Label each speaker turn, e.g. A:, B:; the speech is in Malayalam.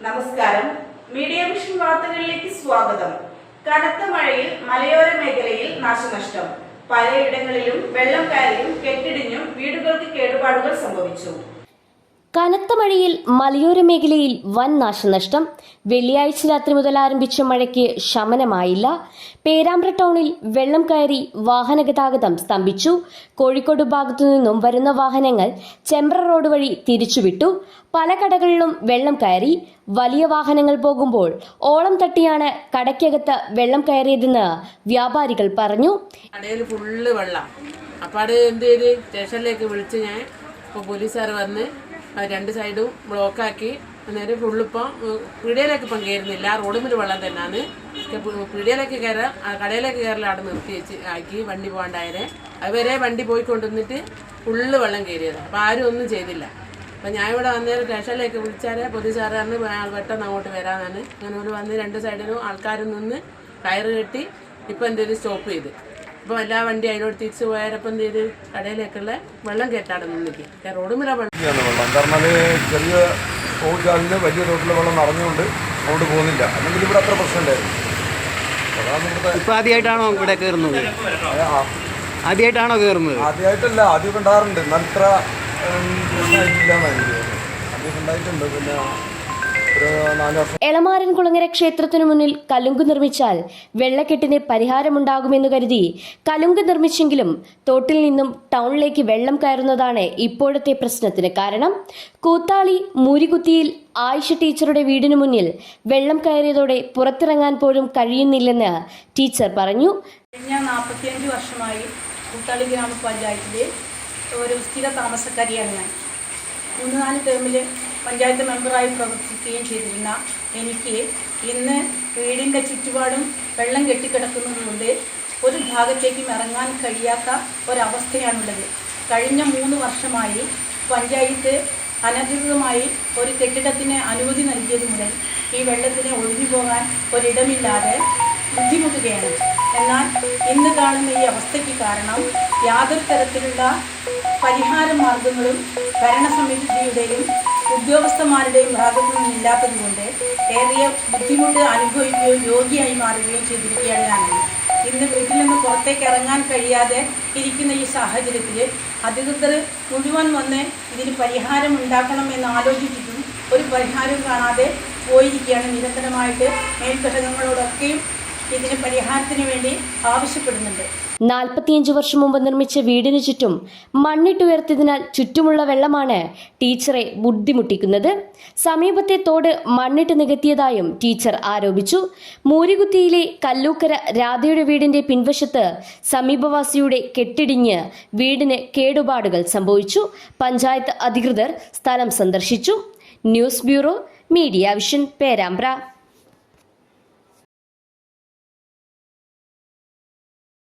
A: നമസ്കാരം. മീഡിയ വിഷൻ വാർത്തകളിലേക്ക് സ്വാഗതം. കനത്ത മഴയിൽ മലയോര മേഖലയിൽ നാശനഷ്ടം. പലയിടങ്ങളിലും വെള്ളം കയറിയും കെട്ടിടിഞ്ഞും വീടുകൾക്ക് കേടുപാടുകൾ സംഭവിച്ചു.
B: കനത്ത മഴയിൽ മലയോര മേഖലയിൽ വൻ നാശനഷ്ടം. വെള്ളിയാഴ്ച രാത്രി മുതൽ ആരംഭിച്ച മഴയ്ക്ക് ശമനമായില്ല. പേരാമ്പ്ര ടൗണിൽ വെള്ളം കയറി വാഹന ഗതാഗതം സ്തംഭിച്ചു. കോഴിക്കോട് ഭാഗത്തു നിന്നും വരുന്ന വാഹനങ്ങൾ ചെമ്പ്ര റോഡ് വഴി തിരിച്ചുവിട്ടു. പല കടകളിലും വെള്ളം കയറി. വലിയ വാഹനങ്ങൾ പോകുമ്പോൾ ഓളം തട്ടിയാണ് കടയ്ക്കകത്ത് വെള്ളം കയറിയതെന്ന് വ്യാപാരികൾ പറഞ്ഞു.
C: കടയിൽ ഫുള്ള് വെള്ളം. അപ്പം അത് എന്ത് ചെയ്ത് സ്റ്റേഷനിലേക്ക് വിളിച്ച് ഞാൻ ഇപ്പോൾ പോലീസുകാർ വന്ന് രണ്ട് സൈഡും ബ്ലോക്കാക്കി. അന്നേരം ഫുള്ളിപ്പം പീടികയിലേക്ക് ഇപ്പം കയറുന്നില്ല. റോഡിൽ വെള്ളം തന്നെയാണ്. പീടികയിലേക്ക് കയറാൻ കടയിലേക്ക് കയറൽ അവിടെ നിർത്തി വെച്ച് ആക്കി വണ്ടി പോകാണ്ടായരെ. അതുവരെ വണ്ടി പോയിക്കൊണ്ടുവന്നിട്ട് ഫുള്ള് വെള്ളം കയറിയത്. അപ്പം ആരും ഒന്നും ചെയ്തില്ല. അപ്പം ഞാൻ ഇവിടെ വന്നേരം സ്റ്റേഷനിലേക്ക് വിളിച്ചാൽ പോലീസുകാർ പറഞ്ഞ് പെട്ടെന്ന് അങ്ങോട്ട് വരാമെന്നാണ്. അങ്ങനെ ഒരു വന്ന് രണ്ട് സൈഡിലും ആൾക്കാരും നിന്ന് കയറ് കെട്ടി ഇപ്പം എന്തെങ്കിലും സ്റ്റോപ്പ് ചെയ്ത്. അപ്പോൾ എല്ലാ വണ്ടി അതിനോട് തിരിച്ചു പോയാലപ്പം എന്ത് ചെയ്ത് കടയിലേക്കുള്ള വെള്ളം കയറ്റാടെ നിന്നിട്ട് റോഡ് മുല വെള്ളം.
D: കാരണം അത് ചെറിയ റോഡിൽ വലിയ റോഡിലെ വെള്ളം നിറഞ്ഞുകൊണ്ട് അങ്ങോട്ട് പോകുന്നില്ല. അല്ലെങ്കിൽ ഇവിടെ അത്ര പ്രശ്നമില്ലായിരുന്നു.
E: ഇപ്പം ആദ്യമായിട്ടാണോ ഇവിടെ കയറുന്നത്? ആദ്യമായിട്ടാണോ കയറുന്നത്?
D: ആദ്യമായിട്ടല്ല, ആദ്യമൊക്കെ ഉണ്ടാകാറുണ്ട്. എന്നാൽ ഇത്ര പ്രശ്നമായിട്ടില്ല എന്നാണ് എനിക്ക് തോന്നുന്നത്. ആദ്യമൊക്കെ ഉണ്ടായിട്ടുണ്ട്. പിന്നെ
B: എളമാരൻ കുളങ്ങര ക്ഷേത്രത്തിനു മുന്നിൽ കലുങ്ക് നിർമ്മിച്ചാൽ വെള്ളക്കെട്ടിന് പരിഹാരമുണ്ടാകുമെന്ന് കരുതി കലുങ്ക് നിർമ്മിച്ചെങ്കിലും തോട്ടിൽ നിന്നും ടൗണിലേക്ക് വെള്ളം കയറുന്നതാണ് ഇപ്പോഴത്തെ പ്രശ്നത്തിന് കാരണം. കൂത്താളി മൂരികുത്തിയിൽ ആയിഷ ടീച്ചറുടെ വീടിനു മുന്നിൽ വെള്ളം കയറിയതോടെ പുറത്തിറങ്ങാൻ പോലും കഴിയുന്നില്ലെന്ന് ടീച്ചർ പറഞ്ഞു.
F: കഴിഞ്ഞ 45 വർഷമായി കൂത്താളി ഗ്രാമപഞ്ചായത്തിലെ ഒരു സ്ഥിര താമസക്കാരിയാണ് ഞാൻ. 3-4 ടേമിൽ പഞ്ചായത്ത് മെമ്പറായി പ്രവർത്തിക്കുകയും ചെയ്തിരുന്ന എനിക്ക് ഇന്ന് വീടിൻ്റെ ചുറ്റുപാടും വെള്ളം കെട്ടിക്കിടക്കുന്നതുകൊണ്ട് ഒരു ഭാഗത്തേക്കും ഇറങ്ങാൻ കഴിയാത്ത ഒരവസ്ഥയാണുള്ളത്. കഴിഞ്ഞ 3 വർഷമായി പഞ്ചായത്ത് അനധികൃതമായി ഒരു കെട്ടിടത്തിന് അനുമതി നൽകിയത് മുതൽ ഈ വെള്ളത്തിന് ഒഴിഞ്ഞു പോകാൻ ഒരിടമില്ലാതെ ബുദ്ധിമുട്ടുകയാണ്. എന്നാൽ ഇന്ന് കാണുന്ന ഈ അവസ്ഥയ്ക്ക് കാരണം യാതൊരു തരത്തിലുള്ള പരിഹാര മാർഗങ്ങളും ഭരണസമിതിയുടെയും ഉദ്യോഗസ്ഥന്മാരുടെയും ഭാഗത്തു നിന്നില്ലാത്തതുകൊണ്ട് ഏറിയ ബുദ്ധിമുട്ട് അനുഭവിക്കുകയും രോഗിയായി മാറുകയും ചെയ്തിരിക്കുകയാണ് ഞാൻ. ഇന്ന് വീട്ടിൽ നിന്ന് പുറത്തേക്ക് ഇറങ്ങാൻ കഴിയാതെ ഇരിക്കുന്ന ഈ സാഹചര്യത്തിൽ അധികൃതർ മുഴുവൻ വന്ന് ഇതിന് പരിഹാരം ഉണ്ടാക്കണമെന്ന് ആലോചിച്ചിട്ടും ഒരു പരിഹാരം കാണാതെ പോയിരിക്കുകയാണ്. നിരന്തരമായിട്ട് മേൽഘടകങ്ങളോടൊക്കെയും ഇതിന് പരിഹാരത്തിന് വേണ്ടി ആവശ്യപ്പെടുന്നുണ്ട്.
B: 45 വർഷം മുമ്പ് നിർമ്മിച്ച വീടിനു ചുറ്റും മണ്ണിട്ടുയർത്തിയതിനാൽ ചുറ്റുമുള്ള വെള്ളമാണ് ടീച്ചറെ ബുദ്ധിമുട്ടിക്കുന്നത്. സമീപത്തെ തോട് മണ്ണിട്ട് നികത്തിയതായും ടീച്ചർ ആരോപിച്ചു. മൂരികുത്തിയിലെ കല്ലൂക്കര രാധയുടെ വീടിന്റെ പിൻവശത്ത് സമീപവാസിയുടെ കെട്ടിടിഞ്ഞ് വീടിന് കേടുപാടുകൾ സംഭവിച്ചു. പഞ്ചായത്ത് അധികൃതർ സ്ഥലം സന്ദർശിച്ചു. News bureau, media vision, Perambra.